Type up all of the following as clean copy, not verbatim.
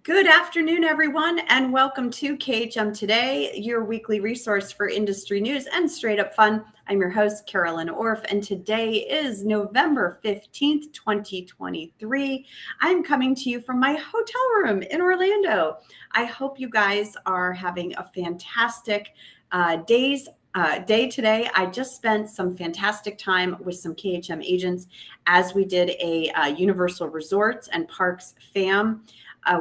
Good afternoon, everyone, and welcome to KHM Today, your weekly resource for industry news and straight up fun. I'm your host, Carolyn Orff, and today is November 15th, 2023. I'm coming to you from my hotel room in Orlando. I hope you guys are having a fantastic day today. I just spent some fantastic time with some KHM agents as we did a Universal Resorts and Parks FAM.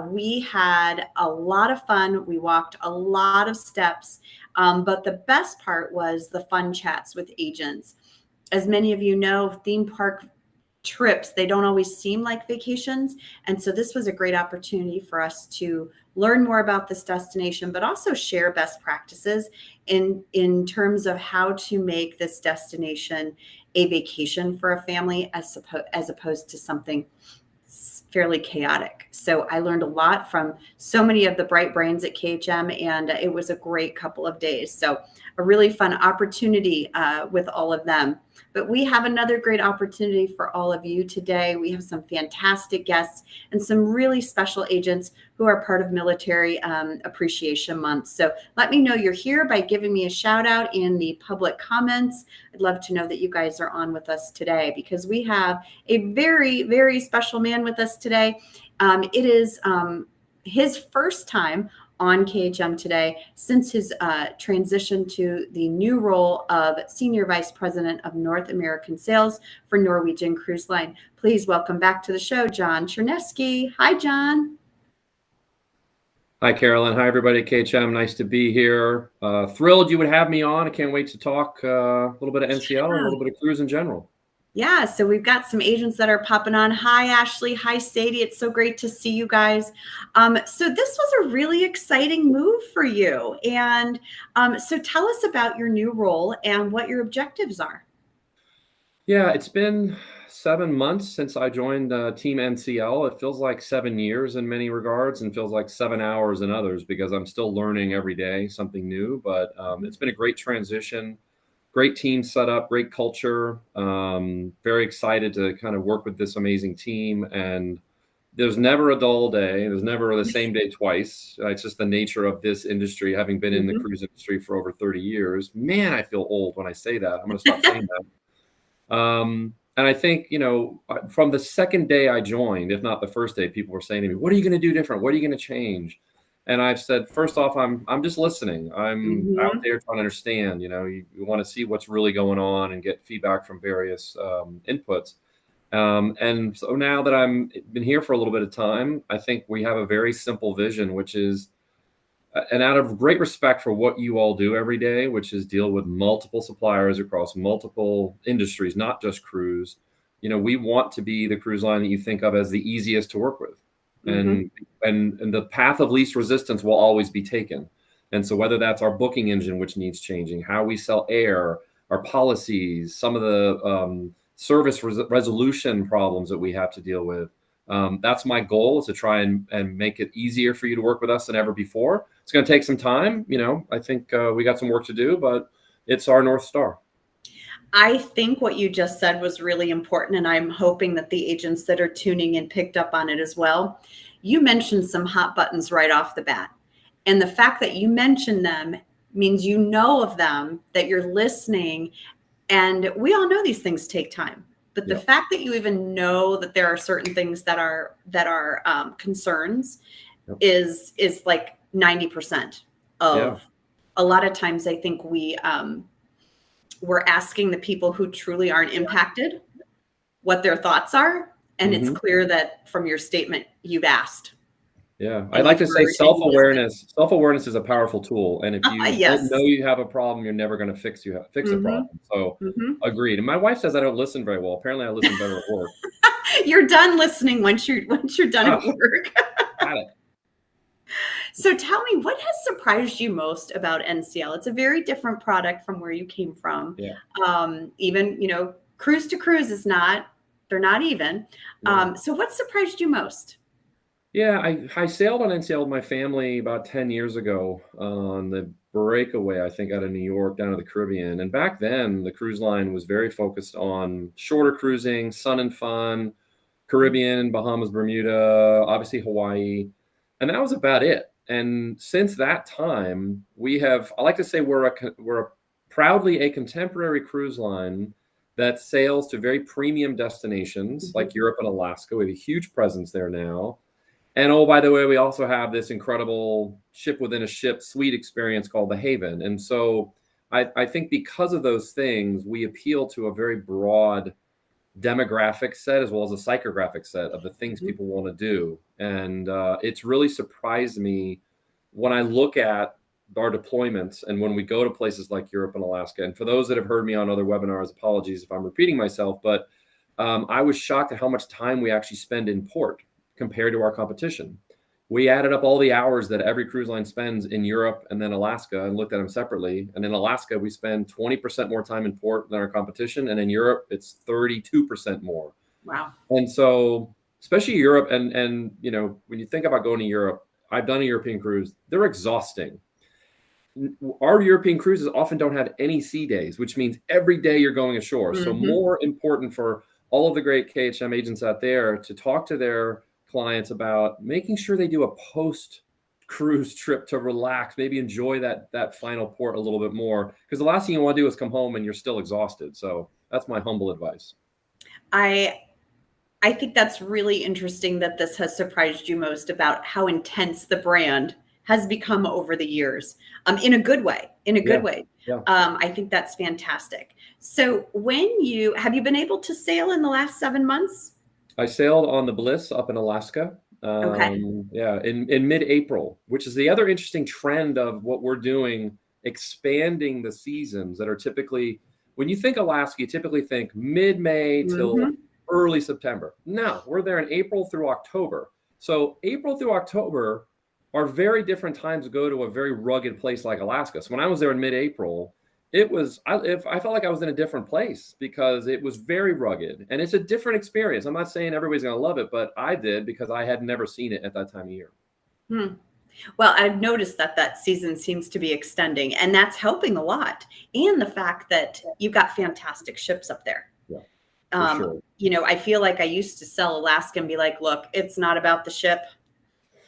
We had a lot of fun. We walked a lot of steps, but the best part was the fun chats with agents. As many of you know, theme park trips, they don't always seem like vacations. And so this was a great opportunity for us to learn more about this destination, but also share best practices in terms of how to make this destination a vacation for a family as opposed to something fairly chaotic. So I learned a lot from so many of the bright brains at KHM, and it was a great couple of days. So a really fun opportunity with all of them. But we have another great opportunity for all of you today. We have some fantastic guests and some really special agents who are part of Military Appreciation Month. So let me know you're here by giving me a shout out in the public comments. I'd love to know that you guys are on with us today because we have a very, very special man with us today. It is his first time on KHM Today since his transition to the new role of Senior Vice President of North American Sales for Norwegian Cruise Line. Please welcome back to the show, John Chernesky. Hi, John. Hi, Carolyn. Hi, everybody at KHM. Nice to be here. Thrilled you would have me on. I can't wait to talk a little bit of NCL and a little bit of cruise in general. Yeah, so we've got some agents that are popping on. Hi, Ashley. Hi, Sadie. It's so great to see you guys. So this was a really exciting move for you. And so tell us about your new role and what your objectives are. Yeah, it's been 7 months since I joined Team NCL. It feels like 7 years in many regards and feels like 7 hours in others because I'm still learning every day something new. But it's been a great transition. Great team set up, great culture. Very excited to kind of work with this amazing team. And there's never a dull day. There's never the same day twice. It's just the nature of this industry, having been in the cruise industry for over 30 years. Man, I feel old when I say that. I'm going to stop saying that. And I think, from the second day I joined, if not the first day, people were saying to me, what are you going to do different? What are you going to change? And I've said, first off, I'm just listening. I'm out there trying to understand. You want to see what's really going on and get feedback from various inputs. And so now that I've been here for a little bit of time, I think we have a very simple vision, which is, and out of great respect for what you all do every day, which is deal with multiple suppliers across multiple industries, not just cruise. We want to be the cruise line that you think of as the easiest to work with. And the path of least resistance will always be taken. And so whether that's our booking engine, which needs changing, how we sell air, our policies, some of the service resolution problems that we have to deal with, that's my goal, is to try and make it easier for you to work with us than ever before. It's going to take some time. I think we got some work to do, but it's our North Star. I think what you just said was really important, and I'm hoping that the agents that are tuning in picked up on it as well. You mentioned some hot buttons right off the bat, and the fact that you mentioned them means you know of them, that you're listening, and we all know these things take time. But the fact that you even know that there are certain things that are concerns is like 90% of. A lot of times I think we're asking the people who truly aren't impacted what their thoughts are. And it's clear that from your statement, you've asked. Yeah. I'd like to say self-awareness. Self-awareness is a powerful tool. And if you don't know you have a problem, you're never going to fix a problem. So agreed. And my wife says I don't listen very well. Apparently I listen better at work. You're done listening once you're done at work. Got it. So tell me, what has surprised you most about NCL? It's a very different product from where you came from. Yeah. Even, cruise to cruise they're not even. So what surprised you most? Yeah, I sailed on NCL with my family about 10 years ago on the breakaway, I think, out of New York down to the Caribbean. And back then, the cruise line was very focused on shorter cruising, sun and fun, Caribbean, Bahamas, Bermuda, obviously Hawaii. And that was about it. And since that time, I like to say we're proudly a contemporary cruise line that sails to very premium destinations like Europe and Alaska. We have a huge presence there now. And oh, by the way, we also have this incredible ship within a ship suite experience called the Haven. And so I think because of those things, we appeal to a very broad demographic set as well as a psychographic set of the things people want to do. And it's really surprised me when I look at our deployments and when we go to places like Europe and Alaska. And for those that have heard me on other webinars, apologies if I'm repeating myself, but I was shocked at how much time we actually spend in port compared to our competition. We added up all the hours that every cruise line spends in Europe and then Alaska and looked at them separately. And in Alaska, we spend 20% more time in port than our competition. And in Europe, it's 32% more. Wow. And so, especially Europe, and you know, when you think about going to Europe, I've done a European cruise, they're exhausting. Our European cruises often don't have any sea days, which means every day you're going ashore. So more important for all of the great KHM agents out there to talk to their clients about making sure they do a post cruise trip to relax, maybe enjoy that final port a little bit more, because the last thing you want to do is come home and you're still exhausted. So that's my humble advice. I think that's really interesting that this has surprised you most about how intense the brand has become over the years, in a good way, Yeah. I think that's fantastic. So have you been able to sail in the last 7 months? I sailed on the Bliss up in Alaska. Okay. Yeah, in mid-April, which is the other interesting trend of what we're doing, expanding the seasons that are typically, when you think Alaska, you typically think mid-May till early September. No, we're there in April through October. So April through October are very different times to go to a very rugged place like Alaska. So when I was there in mid-April, I felt like I was in a different place because it was very rugged and it's a different experience. I'm not saying everybody's going to love it, but I did because I had never seen it at that time of year. Well, I've noticed that season seems to be extending, and that's helping a lot. And the fact that you've got fantastic ships up there. Yeah, for sure. You know, I feel like I used to sell Alaska and be like, look, it's not about the ship.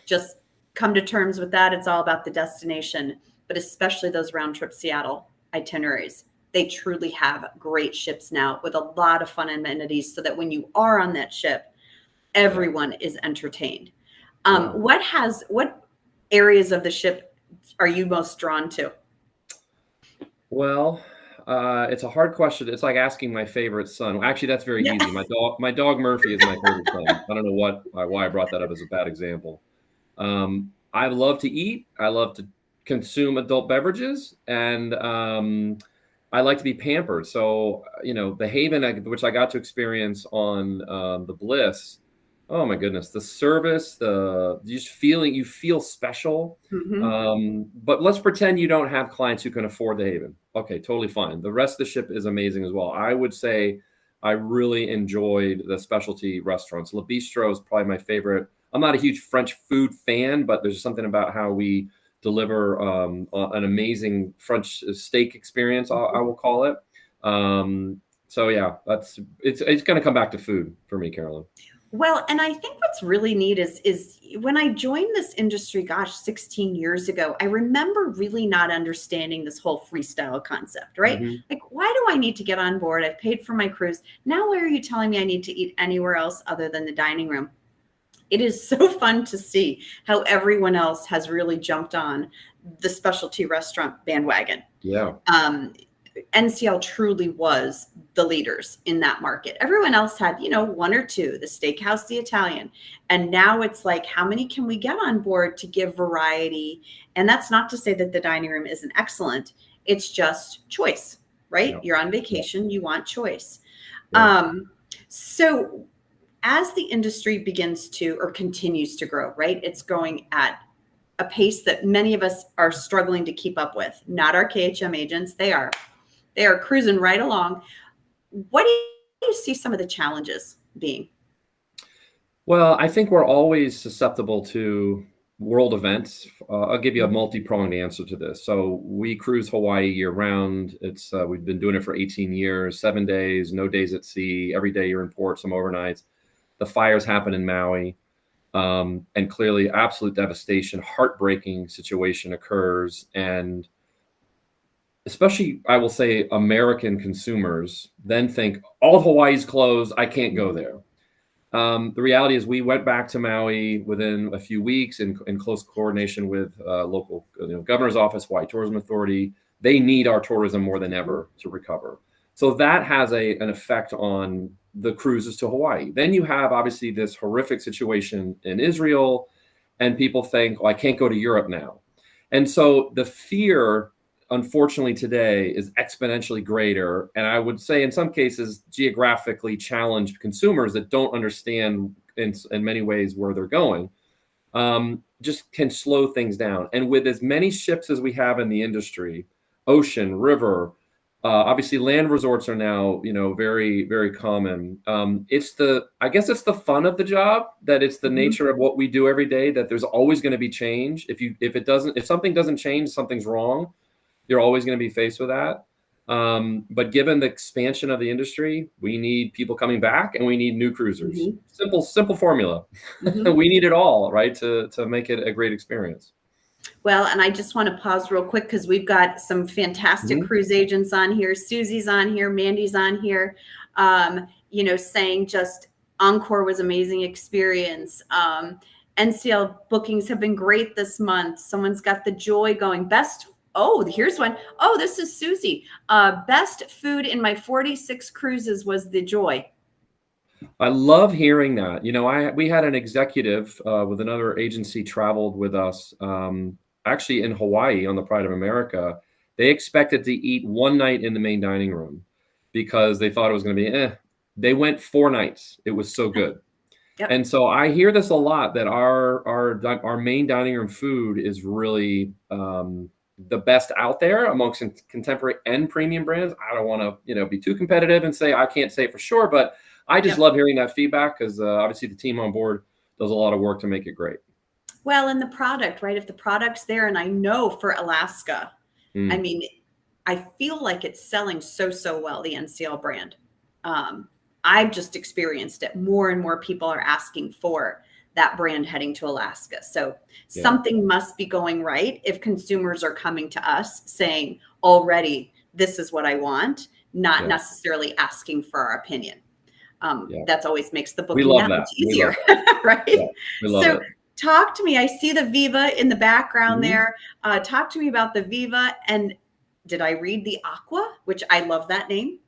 Just come to terms with that. It's all about the destination, but especially those round trip Seattle itineraries. They truly have great ships now with a lot of fun amenities so that when you are on that ship, everyone is entertained. What areas of the ship are you most drawn to? Well, it's a hard question. It's like asking my favorite son. Actually, that's very easy. My dog Murphy is my favorite son. I don't know why I brought that up as a bad example. I love to eat. I love to consume adult beverages, and I like to be pampered. So, you know, the Haven, which I got to experience on the Bliss, oh my goodness, the service, you feel special. But let's pretend you don't have clients who can afford the Haven. Okay, totally fine. The rest of the ship is amazing as well. I would say I really enjoyed the specialty restaurants. Le Bistro is probably my favorite. I'm not a huge French food fan, but there's something about how we deliver an amazing French steak experience, I will call it. So yeah, it's going to come back to food for me, Carolyn. Well, and I think what's really neat is when I joined this industry, 16 years ago, I remember really not understanding this whole freestyle concept, right? Like, why do I need to get on board? I've paid for my cruise. Now, why are you telling me I need to eat anywhere else other than the dining room? It is so fun to see how everyone else has really jumped on the specialty restaurant bandwagon. Yeah. NCL truly was the leaders in that market. Everyone else had, one or two, the steakhouse, the Italian. And now it's like, how many can we get on board to give variety? And that's not to say that the dining room isn't excellent. It's just choice, right? You're on vacation, you want choice. So as the industry begins to, or continues to grow, right? It's going at a pace that many of us are struggling to keep up with. Not our KHM agents. They are cruising right along. What do you see some of the challenges being? Well, I think we're always susceptible to world events. I'll give you a multi-pronged answer to this. So we cruise Hawaii year round. We've been doing it for 18 years, 7 days, no days at sea. Every day you're in port, some overnights. The fires happen in Maui. And clearly absolute devastation, heartbreaking situation occurs. And especially, I will say, American consumers then think all of Hawaii's closed. I can't go there. The reality is we went back to Maui within a few weeks in close coordination with local governor's office, Hawaii Tourism Authority. They need our tourism more than ever to recover. So that has an effect on the cruises to Hawaii. Then you have obviously this horrific situation in Israel, and people think, well, I can't go to Europe now. And so the fear, unfortunately, today is exponentially greater. And I would say in some cases, geographically challenged consumers that don't understand in many ways where they're going, just can slow things down. And with as many ships as we have in the industry, ocean, river, obviously land resorts are now, very, very common. I guess it's the fun of the job, that it's the nature of what we do every day, that there's always going to be change. If something doesn't change, something's wrong. You're always going to be faced with that. But given the expansion of the industry, we need people coming back and we need new cruisers. Simple formula. We need it all, right, to make it a great experience. Well, and I just want to pause real quick because we've got some fantastic cruise agents on here. Susie's on here, Mandy's on here, saying just Encore was amazing experience. NCL bookings have been great this month. Someone's got the Joy going. Here's one. Oh, this is Susie. Best food in my 46 cruises was the Joy. I love hearing that. We had an executive with another agency traveled with us, actually in Hawaii on the Pride of America. They expected to eat one night in the main dining room because they thought it was going to be They went 4 nights. It was so good. Yep. And so I hear this a lot, that our main dining room food is really the best out there amongst contemporary and premium brands. I don't want to, be too competitive and say I can't say for sure, but I just love hearing that feedback because obviously the team on board does a lot of work to make it great. Well, and the product, right? If the product's there, and I know for Alaska, I mean, I feel like it's selling so well, the NCL brand. I've just experienced it. More and more people are asking for that brand heading to Alaska. So something must be going right if consumers are coming to us saying already, this is what I want, not necessarily asking for our opinion. That always makes the booking that much easier, right? Yeah, we love it. Talk to me. I see the Viva in the background there. Talk to me about the Viva. And did I read the Aqua, which I love that name?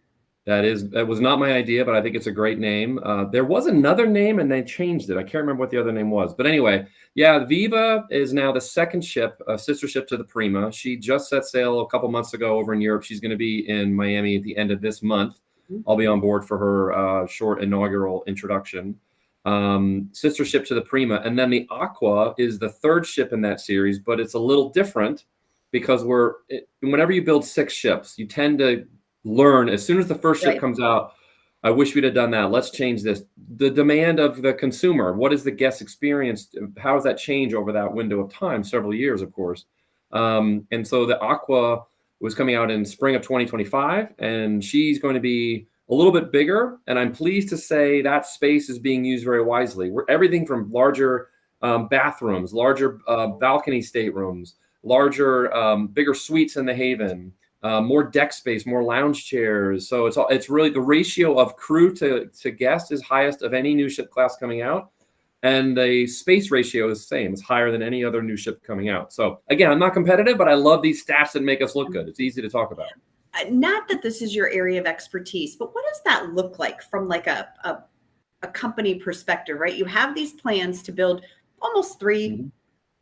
That was not my idea, but I think it's a great name. There was another name and they changed it. I can't remember what the other name was. But anyway, Viva is now the second ship, a sister ship to the Prima. She just set sail a couple months ago over in Europe. She's going to be in Miami at the end of this month. I'll be on board for her short inaugural introduction. Sister ship to the Prima. And then the Aqua is the third ship in that series, but it's a little different because whenever you build 6 ships, you tend to learn as soon as the first ship comes out. I wish we'd have done that. Let's change this. The demand of the consumer. What is the guest experience? How does that change over that window of time? Several years, of course. And so the Aqua was coming out in spring of 2025, and she's going to be a little bit bigger. And I'm pleased to say that space is being used very wisely. Everything from larger bathrooms, larger balcony staterooms, larger, bigger suites in the Haven. More deck space, more lounge chairs. So it's really the ratio of crew to guest is highest of any new ship class coming out. And the space ratio is the same. It's higher than any other new ship coming out. So again, I'm not competitive, but I love these stats that make us look good. It's easy to talk about. Not that this is your area of expertise, but what does that look like from like a company perspective, right? You have these plans to build almost 3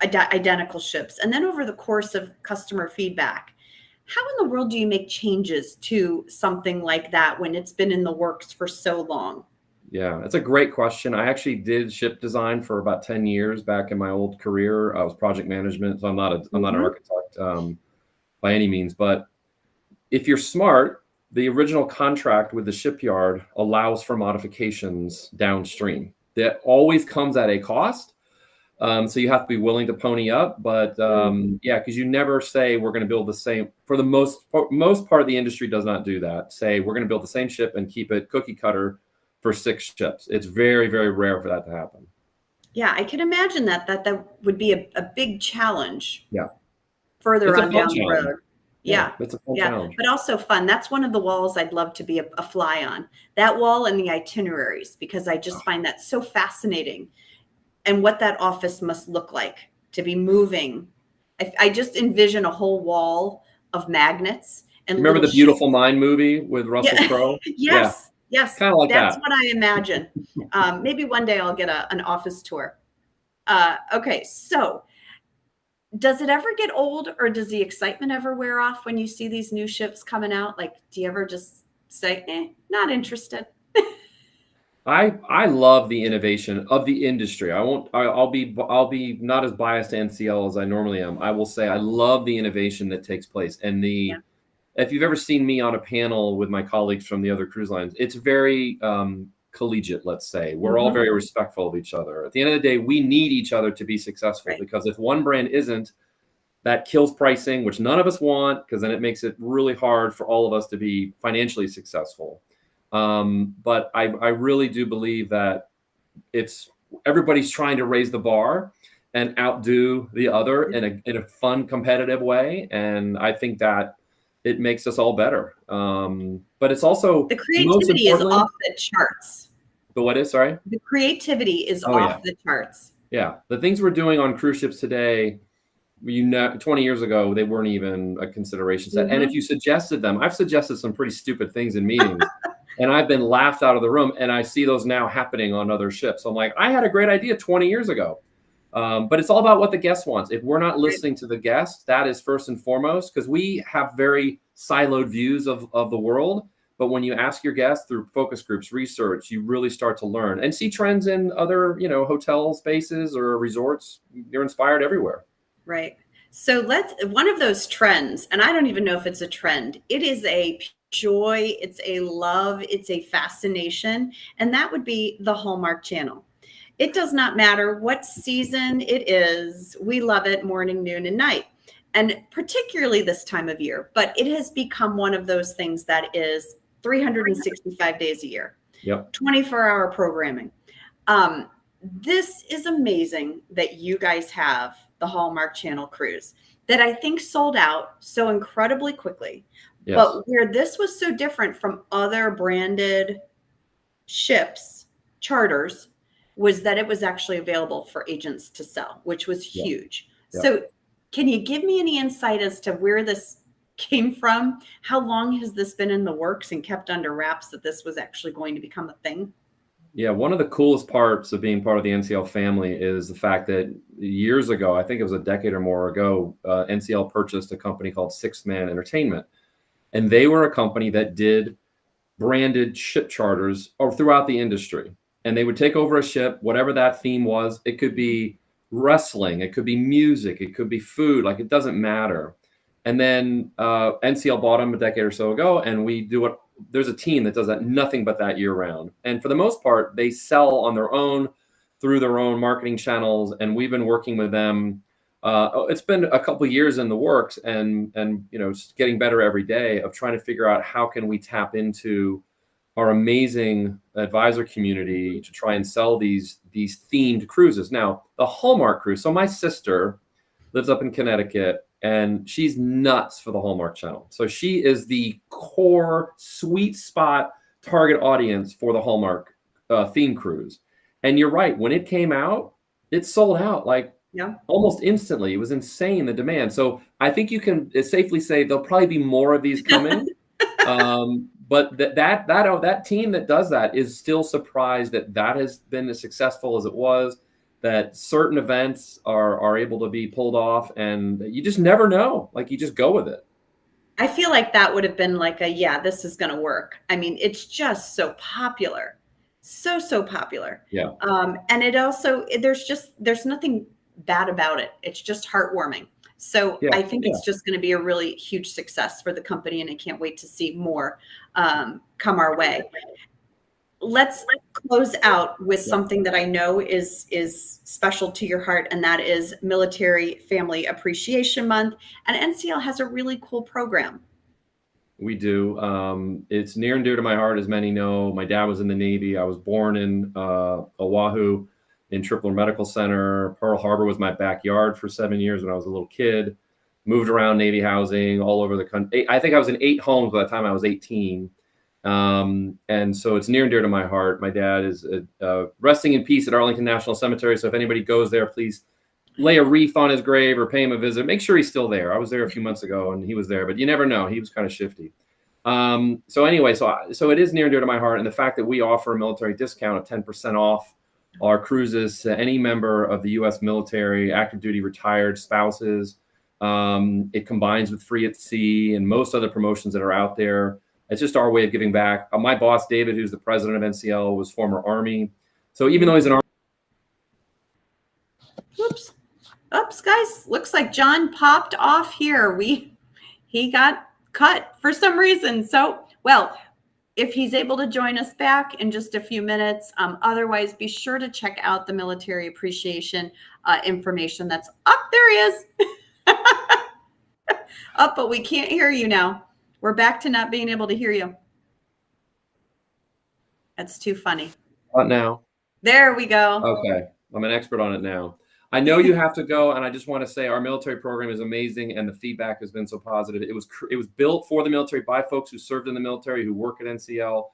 identical ships. And then over the course of customer feedback, how in the world do you make changes to something like that when it's been in the works for so long? Yeah, that's a great question. I actually did ship design for about 10 years back in my old career. I was project management, so I'm not an architect by any means. But if you're smart, the original contract with the shipyard allows for modifications downstream. That always comes at a cost. So you have to be willing to pony up, but because you never say we're going to build the same. For the most part of the industry does not do that. Say we're going to build the same ship and keep it cookie cutter for 6 ships. It's very, very rare for that to happen. Yeah, I can imagine that would be a big challenge Yeah. further It's a on fun down the challenge. road. Yeah. Yeah. It's a fun Yeah. challenge. But also fun. That's one of the walls I'd love to be a fly on. That wall and the itineraries, because I just find that so fascinating, and what that office must look like to be moving. I just envision a whole wall of magnets You and remember little the Beautiful sheets. Mind movie with Russell Yeah. Crowe? Yeah. Yes. Yes. Kind of like That's that. what I imagine. Maybe one day I'll get an office tour. Okay. So does it ever get old, or does the excitement ever wear off when you see these new ships coming out? Like, do you ever just say, not interested? I love the innovation of the industry. I'll be not as biased to NCL as I normally am. I will say I love the innovation that takes place. And Yeah. if you've ever seen me on a panel with my colleagues from the other cruise lines, it's very collegiate, let's say. We're all Mhm. very respectful of each other. At the end of the day, we need each other to be successful, Right. because if one brand isn't, that kills pricing, which none of us want, because then it makes it really hard for all of us to be financially successful. But I really do believe that it's everybody's trying to raise the bar and outdo the other in a fun, competitive way, and I think that it makes us all better. But it's also The most creativity is importantly, off the charts. the what is sorry? The creativity is Oh yeah, off the charts. yeah. The things we're doing on cruise ships today, 20 years ago, they weren't even a consideration set. And if Mhm. you suggested them, I've suggested some pretty stupid things in meetings, and I've been laughed out of the room. And I see those now happening on other ships. I'm like, I had a great idea 20 years ago. But it's all about what the guest wants. If we're not Right. listening to the guest, that is first and foremost, because we have very siloed views of the world. But when you ask your guests through focus groups, research, you really start to learn and see trends in other, hotel spaces or resorts. You're inspired everywhere. Right. So one of those trends, and I don't even know if it's a trend, it is a joy, it's a love, it's a fascination, and that would be the Hallmark Channel. It does not matter what season it is, we love it morning, noon, and night. And particularly this time of year, but it has become one of those things that is 365 days a year, Yep. 24-hour programming. Um, this is amazing that you guys have the Hallmark Channel cruise that I think sold out so incredibly quickly. Yes. But where this was so different from other branded ships, charters, was that it was actually available for agents to sell, which was Yeah. huge. Yeah. So, can you give me any insight as to where this came from? How long has this been in the works and kept under wraps that this was actually going to become a thing? Yeah, one of the coolest parts of being part of the NCL family is the fact that years ago, I think it was a decade or more ago, NCL purchased a company called Sixth Man Entertainment. And they were a company that did branded ship charters or throughout the industry. And they would take over a ship, whatever that theme was. It could be wrestling, it could be music, it could be food, like it doesn't matter. And then NCL bought them a decade or so ago, and we do it. There's a team that does that, nothing but that year round. And for the most part, they sell on their own through their own marketing channels. And we've been working with them. It's been a couple of years in the works, and it's getting better every day of trying to figure out how can we tap into our amazing advisor community to try and sell these themed cruises. Now, the Hallmark cruise. So my sister lives up in Connecticut, and she's nuts for the Hallmark Channel. So she is the core sweet spot target audience for the Hallmark theme cruise. And you're right, when it came out, it sold out like Yeah. almost instantly. It was insane, the demand. So I think you can safely say there'll probably be more of these coming. But that team that does that is still surprised that has been as successful as it was, that certain events are able to be pulled off, and you just never know. Like, you just go with it. I feel like that would have been like yeah, this is going to work. I mean, it's just so popular. So popular. Yeah. And it also, there's nothing bad about it. It's just heartwarming. So Yeah. I think Yeah. it's just going to be a really huge success for the company, and I can't wait to see more come our way. Let's close out with Yeah. something that I know is special to your heart, and that is Military Family Appreciation Month. And NCL has a really cool program. We do. It's near and dear to my heart, as many know. My dad was in the Navy. I was born in Oahu, in Tripler Medical Center. Pearl Harbor was my backyard for 7 years when I was a little kid. Moved around Navy housing all over the country. I think I was in 8 homes by the time I was 18. And so it's near and dear to my heart. My dad is resting in peace at Arlington National Cemetery. So if anybody goes there, please lay a wreath on his grave or pay him a visit. Make sure he's still there. I was there a few months ago and he was there, but you never know. He was kind of shifty. So anyway, so it is near and dear to my heart. And the fact that we offer a military discount of 10% off our cruises to any member of the U.S. military, active duty, retired spouses. It combines with free at sea and most other promotions that are out there. It's just our way of giving back. My boss, David, who's the president of NCL, was former Army. So even though he's an Army. Oops, guys. Looks like John popped off here. He got cut for some reason. So, well, if he's able to join us back in just a few minutes, otherwise be sure to check out the military appreciation information that's up. There he is. Up, but we can't hear you now. We're back to not being able to hear you. That's too funny. What now? There we go. Okay. I'm an expert on it now. I know you have to go, and I just want to say our military program is amazing, and the feedback has been so positive. It was built for the military by folks who served in the military, who work at NCL.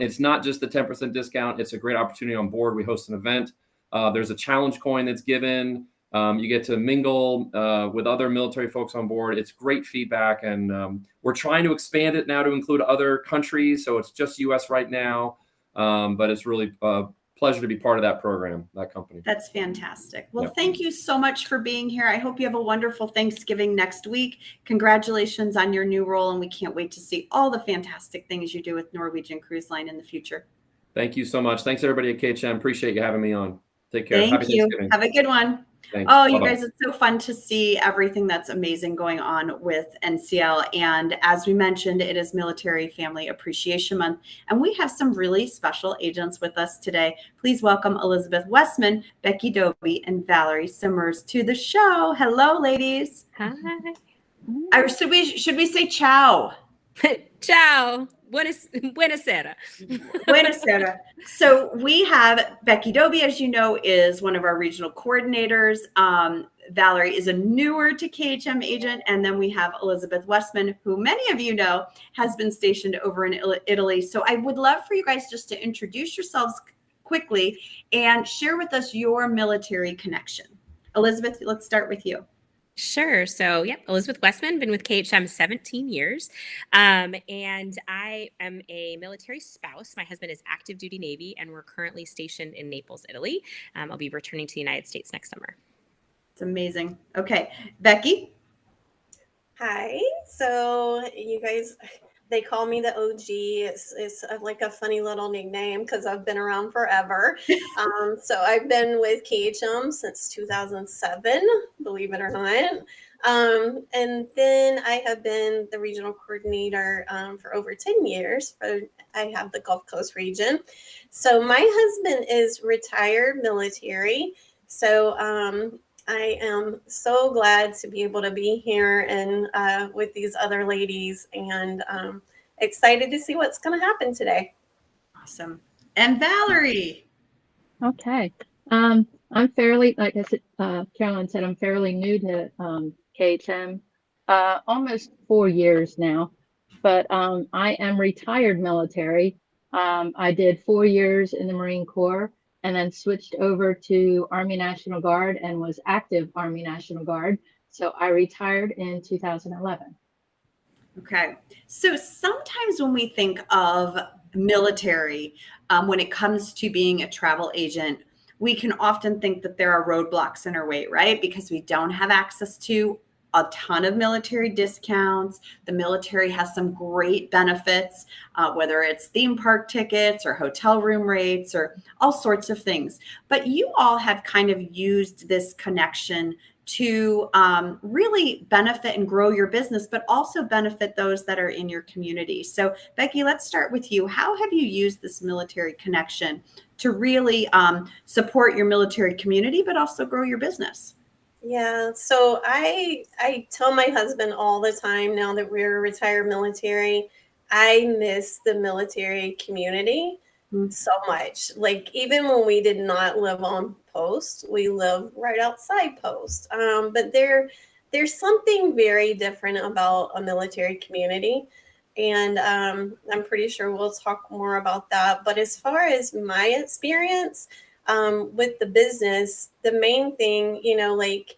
It's not just the 10% discount. It's a great opportunity on board. We host an event. There's a challenge coin that's given. You get to mingle with other military folks on board. It's great feedback, and we're trying to expand it now to include other countries. So it's just U.S. right now, but it's really pleasure to be part of that program, that company. That's fantastic. Well, Thank you so much for being here. I hope you have a wonderful Thanksgiving next week. Congratulations on your new role, and we can't wait to see all the fantastic things you do with Norwegian Cruise Line in the future. Thank you so much. Thanks, everybody at KHM. Appreciate you having me on. Take care. Thank you. Have a good one. Thanks. Oh, you Bye-bye. guys, it's so fun to see everything that's amazing going on with NCL. And as we mentioned, it is Military Family Appreciation Month, and we have some really special agents with us today. Please welcome Elizabeth Westman, Becky Doby, and Valerie Simmers to the show. Hello, ladies. Hi. Should we say ciao? Ciao. Buonasera. Buonasera. So we have Becky Doby, as you know, is one of our regional coordinators. Valerie is a newer to KHM agent. And then we have Elizabeth Westman, who many of you know has been stationed over in Italy. So I would love for you guys just to introduce yourselves quickly and share with us your military connection. Elizabeth, let's start with you. Sure. So, Elizabeth Westman, been with KHM 17 years. And I am a military spouse. My husband is active duty Navy, and we're currently stationed in Naples, Italy. I'll be returning to the United States next summer. It's amazing. Okay. Becky? Hi. So you guys, they call me the OG. It's like a funny little nickname because I've been around forever. So I've been with KHM since 2007, believe it or not. And then I have been the regional coordinator for over 10 years. I have the Gulf Coast region. So my husband is retired military. So I am so glad to be able to be here and with these other ladies, and excited to see what's going to happen today. Awesome. And Valerie. Okay. I'm fairly, like I said, Carolyn said, I'm fairly new to KHM, almost 4 years now, but I am retired military. I did 4 years in the Marine Corps, and then switched over to Army National Guard and was active Army National Guard. So I retired in 2011. Okay. So sometimes when we think of military, when it comes to being a travel agent, we can often think that there are roadblocks in our way, right? Because we don't have access to a ton of military discounts. The military has some great benefits, whether it's theme park tickets or hotel room rates or all sorts of things. But you all have kind of used this connection to really benefit and grow your business, but also benefit those that are in your community. So Becky, let's start with you. How have you used this military connection to really support your military community, but also grow your business? Yeah, so I tell my husband all the time now that we're retired military, I miss the military community. so much. Like even when we did not live on post, we live right outside post. But there's something very different about a military community. And I'm pretty sure we'll talk more about that. But as far as my experience with the business, the main thing, like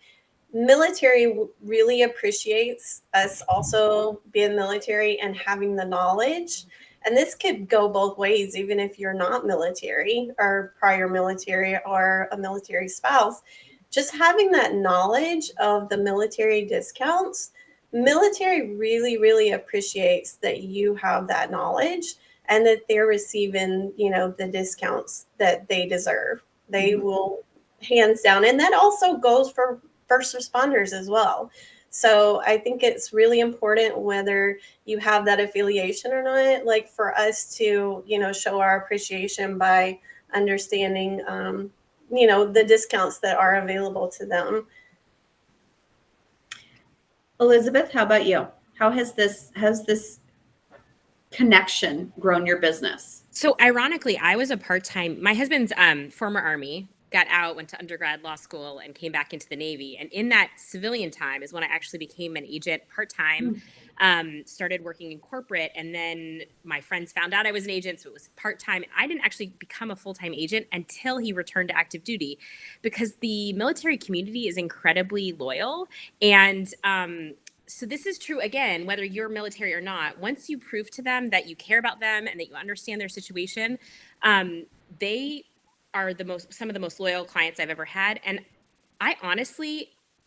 military really appreciates us also being military and having the knowledge. And this could go both ways, even if you're not military or prior military or a military spouse. Just having that knowledge of the military discounts, military really, really appreciates that you have that knowledge and that they're receiving, the discounts that they deserve. They will hands down. And that also goes for first responders as well. So I think it's really important whether you have that affiliation or not, like for us to, show our appreciation by understanding, the discounts that are available to them. Elizabeth, how about you? How has this connection grown your business? So ironically, I was a part-time, my husband's former Army, got out, went to undergrad law school, and came back into the Navy. And in that civilian time is when I actually became an agent part-time, started working in corporate. And then my friends found out I was an agent, so it was part-time. I didn't actually become a full-time agent until he returned to active duty, because the military community is incredibly loyal. And so this is true, again, whether you're military or not. Once you prove to them that you care about them and that you understand their situation, they are some of the most loyal clients I've ever had. And I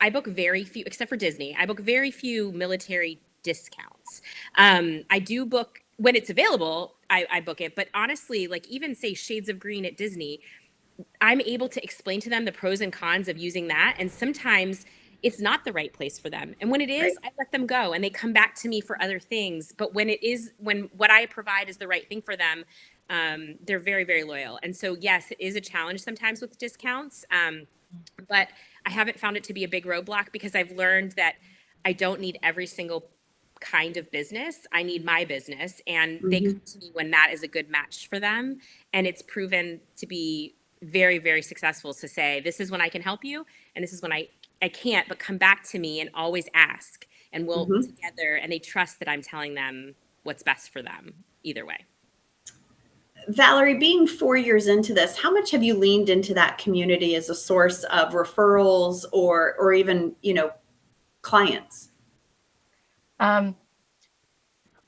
book very few, except for Disney, I book very few military discounts. I do book when it's available, I book it. But honestly, like even say Shades of Green at Disney, I'm able to explain to them the pros and cons of using that. And sometimes it's not the right place for them. And when it is, I let them go and they come back to me for other things. But when what I provide is the right thing for them, they're very, very loyal. And so, yes, it is a challenge sometimes with discounts. But I haven't found it to be a big roadblock, because I've learned that I don't need every single kind of business. I need my business, and they come to me when that is a good match for them. And it's proven to be very, very successful to say, this is when I can help you, and this is when I can't, but come back to me and always ask, and we'll together, and they trust that I'm telling them what's best for them either way. Valerie, being 4 years into this, how much have you leaned into that community as a source of referrals or even, clients?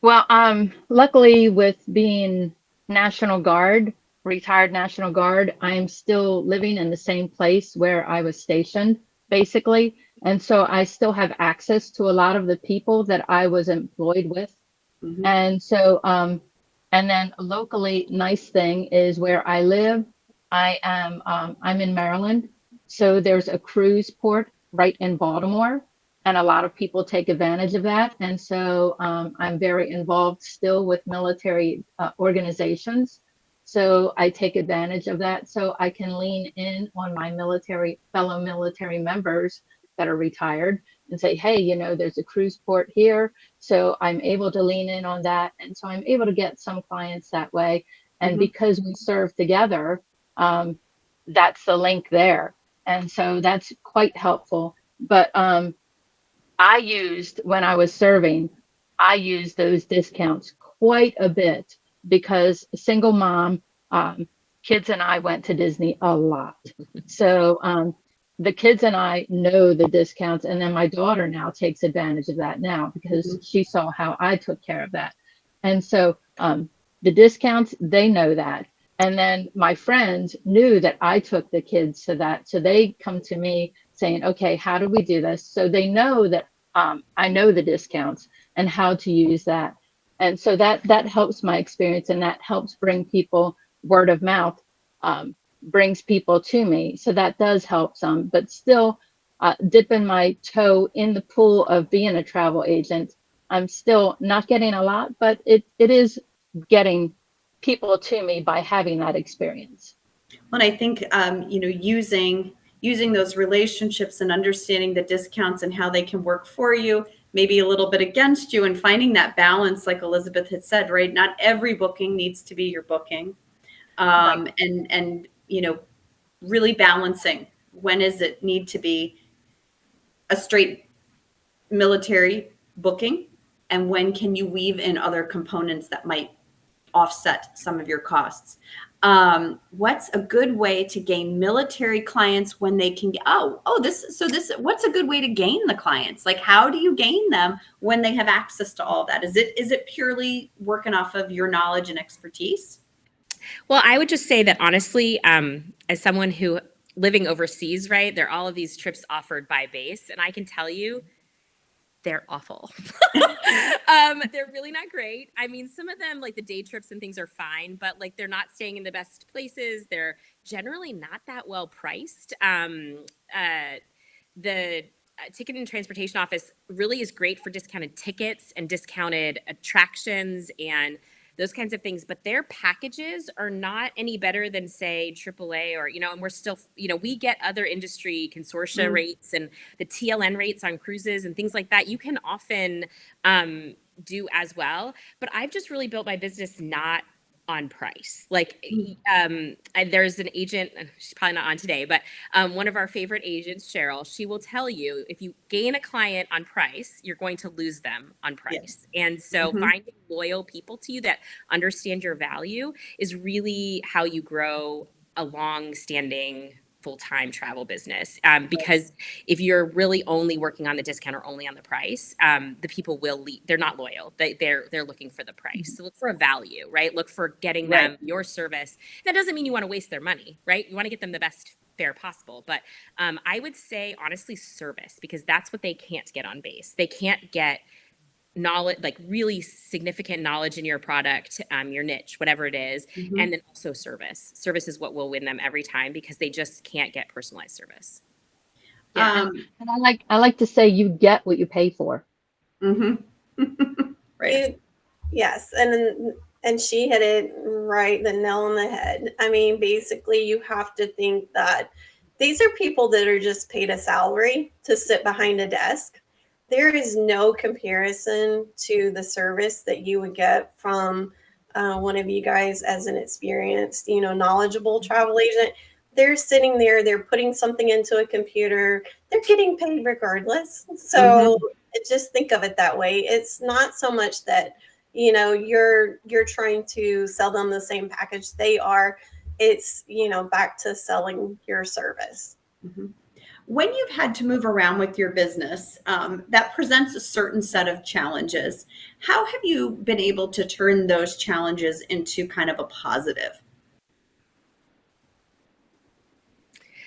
Luckily with being National Guard, retired National Guard, I'm still living in the same place where I was stationed, basically. And so I still have access to a lot of the people that I was employed with. And so, and then locally, nice thing is where I live, I'm in Maryland. So there's a cruise port right in Baltimore, and a lot of people take advantage of that. And so I'm very involved still with military organizations. So I take advantage of that so I can lean in on my fellow military members that are retired and say, hey, there's a cruise port here. So I'm able to lean in on that. And so I'm able to get some clients that way. And because we serve together, that's the link there. And so that's quite helpful. But when I was serving, I used those discounts quite a bit, because single mom, kids and I went to Disney a lot. So the kids and I know the discounts, and then my daughter now takes advantage of that now, because she saw how I took care of that. And so the discounts, they know that. And then my friends knew that I took the kids to that. So they come to me saying, okay, how do we do this? So they know that I know the discounts and how to use that. And so that helps my experience, and that helps bring people, word of mouth brings people to me. So that does help some, but still dipping my toe in the pool of being a travel agent, I'm still not getting a lot, but it is getting people to me by having that experience. Well, and I think, using those relationships and understanding the discounts and how they can work for you, maybe a little bit against you, and finding that balance, like Elizabeth had said, right? Not every booking needs to be your booking. and really balancing when is it need to be a straight military booking, and when can you weave in other components that might offset some of your costs. What's a good way to gain military clients when they can what's a good way to gain the clients? Like, how do you gain them when they have access to all of that? Is it purely working off of your knowledge and expertise? Well, I would just say that honestly, as someone who living overseas, right, there are all of these trips offered by base, and I can tell you, they're awful. They're really not great. I mean, some of them, like the day trips and things, are fine, but like they're not staying in the best places. They're generally not that well priced. The Ticket and Transportation Office really is great for discounted tickets and discounted attractions and those kinds of things, but their packages are not any better than, say, AAA or, and we're still, we get other industry consortia rates and the TLN rates on cruises and things like that. You can often do as well, but I've just really built my business not on price. Like there's an agent, she's probably not on today, but one of our favorite agents, Cheryl, she will tell you, if you gain a client on price, you're going to lose them on price. Yes. And so finding loyal people to you that understand your value is really how you grow a long-standing full-time travel business. Because if you're really only working on the discount or only on the price, the people will leave. They're not loyal. They're looking for the price. So look for a value, right? Look for getting them your service. That doesn't mean you want to waste their money, right? You want to get them the best fare possible. But I would say, honestly, service, because that's what they can't get on base. They can't get knowledge, like really significant knowledge in your product, your niche, whatever it is. And then also service. Service is what will win them every time, because they just can't get personalized service. Yeah. And I like to say, you get what you pay for. Right. Yes. And she hit it right, the nail on the head. I mean, basically you have to think that these are people that are just paid a salary to sit behind a desk. There is no comparison to the service that you would get from one of you guys as an experienced, knowledgeable travel agent. They're sitting there, they're putting something into a computer, they're getting paid regardless. So just think of it that way. It's not so much that, you're trying to sell them the same package they are. It's, back to selling your service. When you've had to move around with your business, that presents a certain set of challenges. How have you been able to turn those challenges into kind of a positive?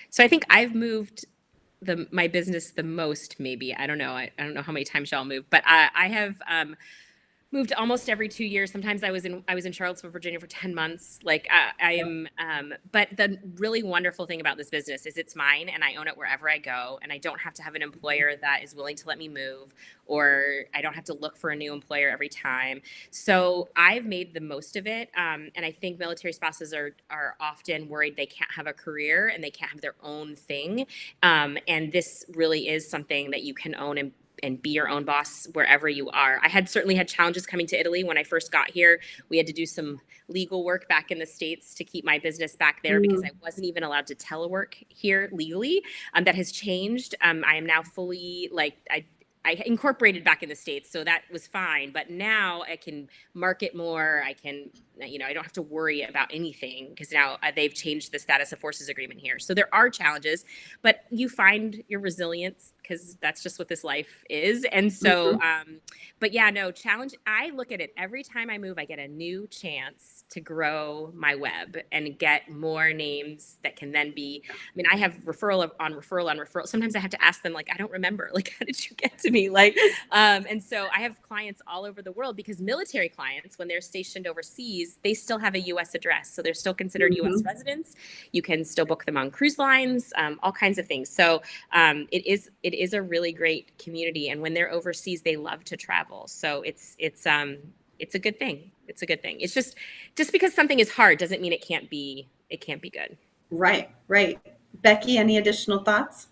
So I think I've moved my business the most, maybe. I don't know. I don't know how many times y'all move, but I have moved almost every 2 years. Sometimes I was in Charlottesville, Virginia for 10 months. Like I am, but the really wonderful thing about this business is it's mine and I own it wherever I go. And I don't have to have an employer that is willing to let me move, or I don't have to look for a new employer every time. So I've made the most of it. And I think military spouses are often worried they can't have a career and they can't have their own thing. And this really is something that you can own and be your own boss wherever you are. I had certainly had challenges coming to Italy when I first got here. We had to do some legal work back in the States to keep my business back there because I wasn't even allowed to telework here legally. That has changed. I am now fully I incorporated back in the States, so that was fine. But now I can market more. I can, I don't have to worry about anything because now they've changed the status of forces agreement here. So there are challenges, but you find your resilience because that's just what this life is. And so, but yeah, no challenge. I look at it every time I move, I get a new chance to grow my web and get more names that can then be, I have referral on referral. Sometimes I have to ask them, I don't remember, how did you get to me? And so I have clients all over the world because military clients, when they're stationed overseas, they still have a U.S. address. So they're still considered U.S. residents. You can still book them on cruise lines, all kinds of things. So it is a really great community. And when they're overseas, they love to travel. So it's a good thing. It's a good thing. It's just because something is hard doesn't mean it can't be good. Right. Becky, any additional thoughts?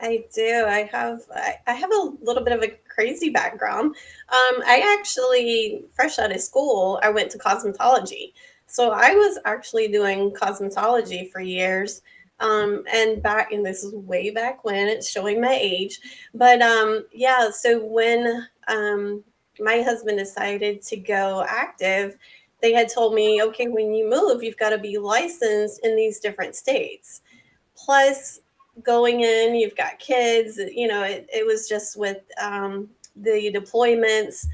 I do. I have a little bit of a crazy background. I actually, fresh out of school, I went to cosmetology. So I was actually doing cosmetology for years. And this is way back when, it's showing my age. But yeah, so when my husband decided to go active, they had told me, okay, when you move, you've got to be licensed in these different states. Plus, going in, you've got kids. It was just with the deployments.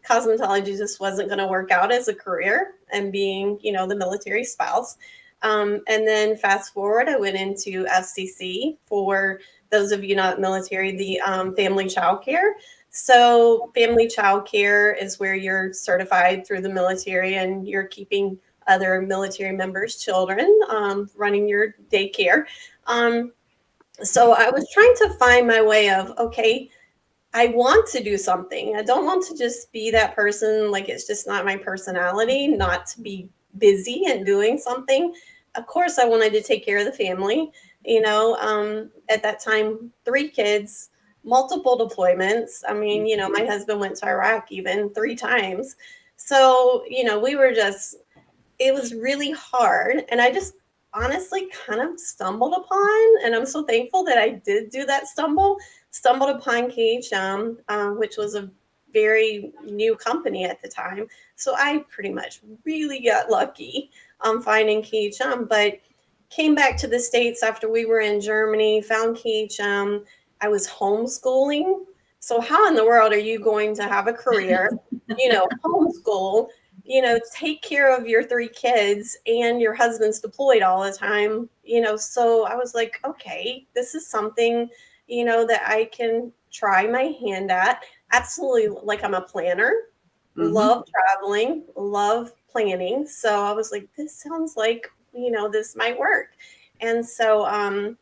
Cosmetology just wasn't going to work out as a career, and being, the military spouse. And then fast forward, I went into FCC, for those of you not military, the family child care. So family child care is where you're certified through the military and you're keeping other military members' children, running your daycare. So I was trying to find my way of, okay, I want to do something. I don't want to just be that person. Like, it's just not my personality not to be busy and doing something. Of course, I wanted to take care of the family. At that time, 3 kids, multiple deployments. I mean, my husband went to Iraq even 3 times. So, it was really hard. And I just honestly kind of stumbled upon, and I'm so thankful that I did do that stumbled upon KHM, which was a very new company at the time. So I pretty much really got lucky finding KHM, but came back to the States after we were in Germany, found KHM. I was homeschooling. So how in the world are you going to have a career, homeschool, take care of your 3 kids, and your husband's deployed all the time, so I was like, okay, this is something, that I can try my hand at. Absolutely. Like, I'm a planner, love traveling, love planning. So I was like, this sounds like, this might work. And so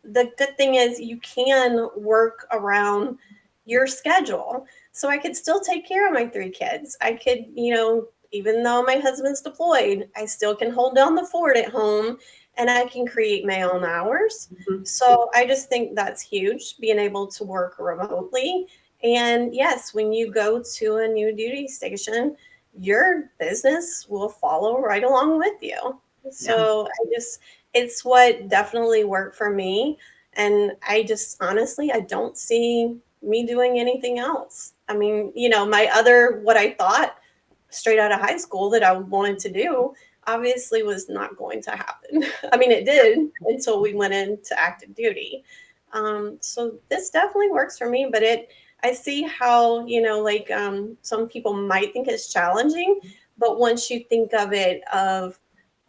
the good thing is you can work around your schedule. So I could still take care of my 3 kids. I could, even though my husband's deployed, I still can hold down the fort at home, and I can create my own hours. So I just think that's huge, being able to work remotely. And yes, when you go to a new duty station, your business will follow right along with you. So it's what definitely worked for me. And I just honestly, I don't see me doing anything else. I mean, what I thought straight out of high school that I wanted to do obviously was not going to happen. I mean, it did until we went into active duty. So this definitely works for me, but I see how, some people might think it's challenging, but once you think of it of,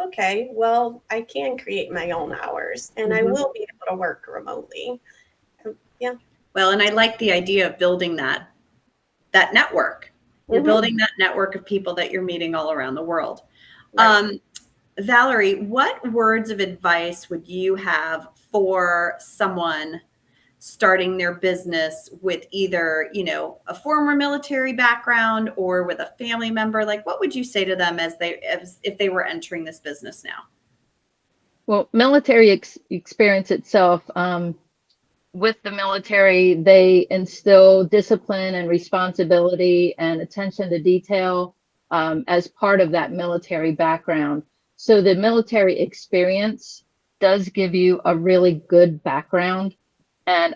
okay, well, I can create my own hours, and I will be able to work remotely. Yeah. Well, and I like the idea of building that network. You're building that network of people that you're meeting all around the world. Right. Valerie, what words of advice would you have for someone starting their business with either, a former military background or with a family member? Like, what would you say to them if they were entering this business now? Well, military experience itself, with the military, they instill discipline and responsibility and attention to detail as part of that military background. So the military experience does give you a really good background, and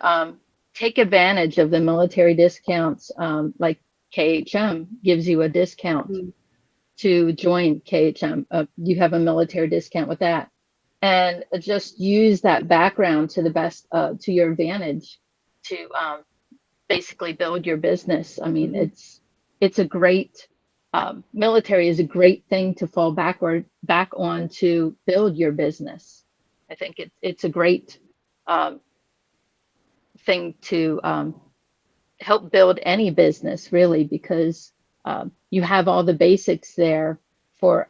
take advantage of the military discounts. Like KHM gives you a discount to join KHM. You have a military discount with that. And just use that background to the best, to your advantage, to basically build your business. I mean, it's a great, military is a great thing to fall back on to build your business. I think it's a great thing to help build any business, really, because you have all the basics there for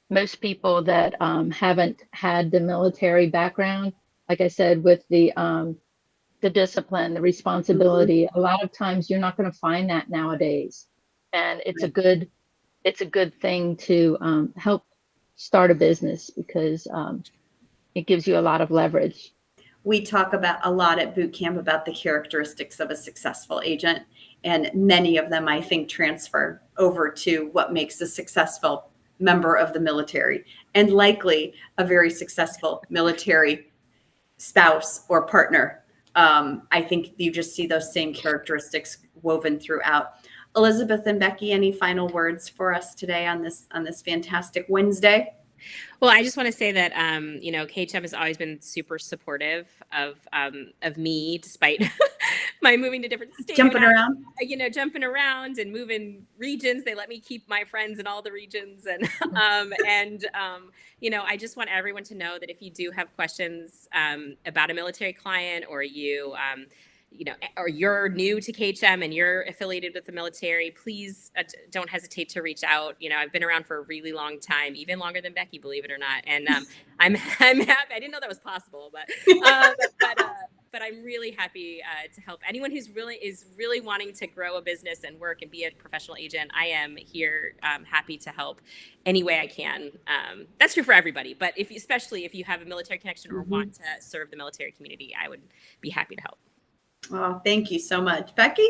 most people that haven't had the military background. Like I said, with the discipline, the responsibility, a lot of times you're not going to find that nowadays. And it's a good thing to help start a business, because it gives you a lot of leverage. We talk about a lot at boot camp about the characteristics of a successful agent, and many of them, I think, transfer over to what makes a successful member of the military, and likely a very successful military spouse or partner. I think you just see those same characteristics woven throughout. Elizabeth and Becky, any final words for us today on this fantastic Wednesday? Well, I just want to say that, KHM has always been super supportive of me, despite my moving to different states, Jumping around. Jumping around and moving regions. They let me keep my friends in all the regions. And, I just want everyone to know that if you do have questions about a military client, or or you're new to KHM and you're affiliated with the military, please don't hesitate to reach out. I've been around for a really long time, even longer than Becky, believe it or not. And I'm happy. I didn't know that was possible, but I'm really happy to help anyone who's really wanting to grow a business and work and be a professional agent. I am here, happy to help any way I can. That's true for everybody, but especially if you have a military connection or want to serve the military community, I would be happy to help. Oh, thank you so much. Becky?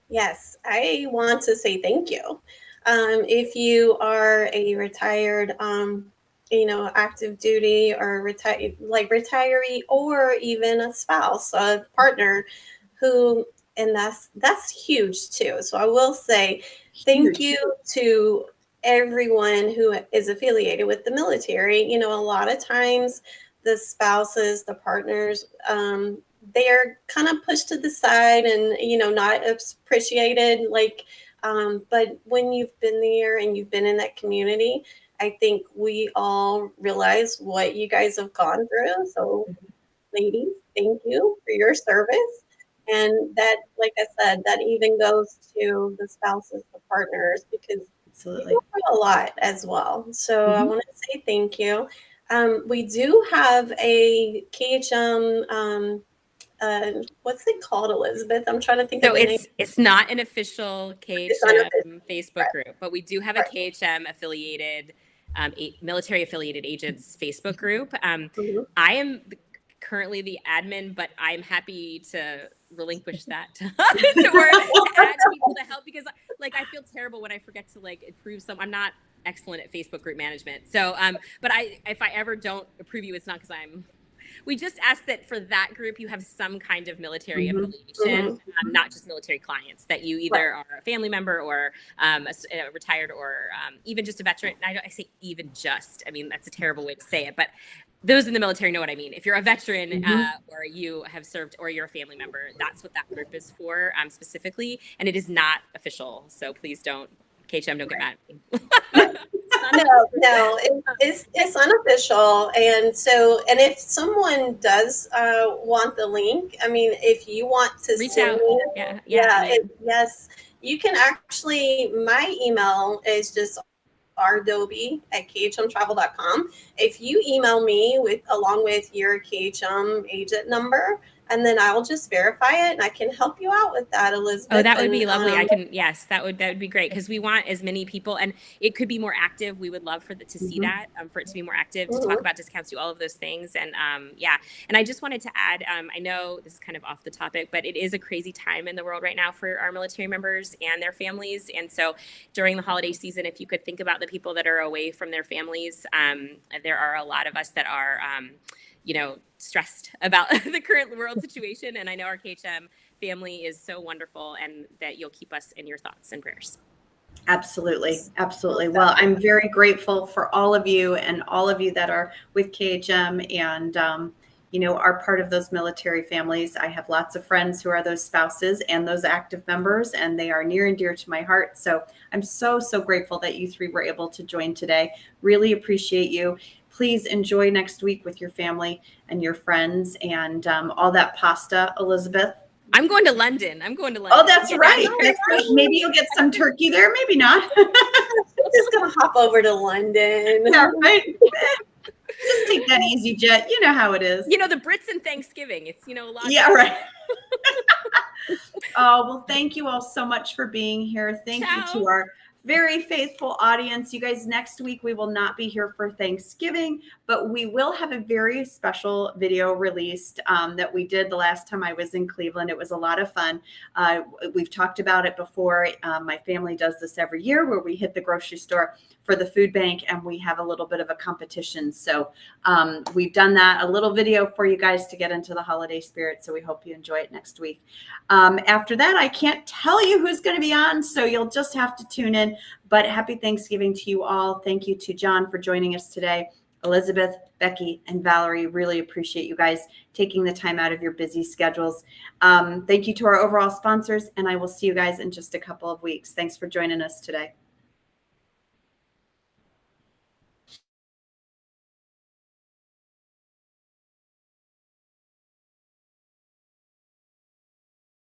Yes, I want to say thank you. If you are a retired, active duty or retiree, or even a spouse, a partner and that's huge too. So I will say thank you to everyone who is affiliated with the military. A lot of times the spouses, the partners, they're kind of pushed to the side and, not appreciated. But when you've been there and you've been in that community, I think we all realize what you guys have gone through. So ladies, thank you for your service. And that, like I said, that even goes to the spouses, the partners, because Absolutely. you go through a lot as well. So I want to say thank you. We do have a KHM, what's it called, Elizabeth? I'm trying to think of the name. It's not an official KHM Facebook group, but we do have a KHM affiliated, military affiliated agents Facebook group. I am currently the admin, but I'm happy to relinquish that to add people to help, because I feel terrible when I forget to approve I'm not excellent at Facebook group management. So, but if I ever don't approve you, it's not because we just ask that for that group, you have some kind of military affiliation, not just military clients, that you either are a family member or a retired, or even just a veteran. I say even just, that's a terrible way to say it, but those in the military know what I mean. If you're a veteran or you have served, or you're a family member, that's what that group is for specifically. And it is not official. So please don't, KHM, don't get mad at me. No, it's unofficial. And so, and if someone does want the link, if you want to reach send out. me, yes, you can actually, my email is just rdoby@khmtravel.com. If you email me along with your KHM agent number, and then I'll just verify it, and I can help you out with that, Elizabeth. Oh, that would be lovely. Yes, that would be great, because we want as many people, and it could be more active. We would love to see that, for it to be more active, to talk about discounts, do all of those things. And and I just wanted to add, I know this is kind of off the topic, but it is a crazy time in the world right now for our military members and their families. And so during the holiday season, if you could think about the people that are away from their families, there are a lot of us that are, stressed about the current world situation. And I know our KHM family is so wonderful, and that you'll keep us in your thoughts and prayers. Absolutely. Absolutely. Well, I'm very grateful for all of you, and all of you that are with KHM and, are part of those military families. I have lots of friends who are those spouses and those active members, and they are near and dear to my heart. So I'm so, so grateful that you three were able to join today. Really appreciate you. Please enjoy next week with your family and your friends, and all that pasta, Elizabeth. I'm going to London. Oh, that's right. That's right. Maybe you'll get some turkey there. Maybe not. I'm just going to hop over to London. Yeah, right. Just take that easy jet. You know how it is. The Brits and Thanksgiving. It's, a lot. Yeah, right. Oh, well, thank you all so much for being here. Thank you to our very faithful audience. You guys, next week we will not be here for Thanksgiving, but we will have a very special video released that we did the last time I was in Cleveland. It was a lot of fun. We've talked about it before. My family does this every year where we hit the grocery store for the food bank and we have a little bit of a competition. So we've done that, a little video for you guys to get into the holiday spirit. So we hope you enjoy it next week. After that, I can't tell you who's going to be on, so you'll just have to tune in. But happy Thanksgiving to you all. Thank you to John for joining us today. Elizabeth, Becky, and Valerie, really appreciate you guys taking the time out of your busy schedules. Thank you to our overall sponsors, and I will see you guys in just a couple of weeks. Thanks for joining us today.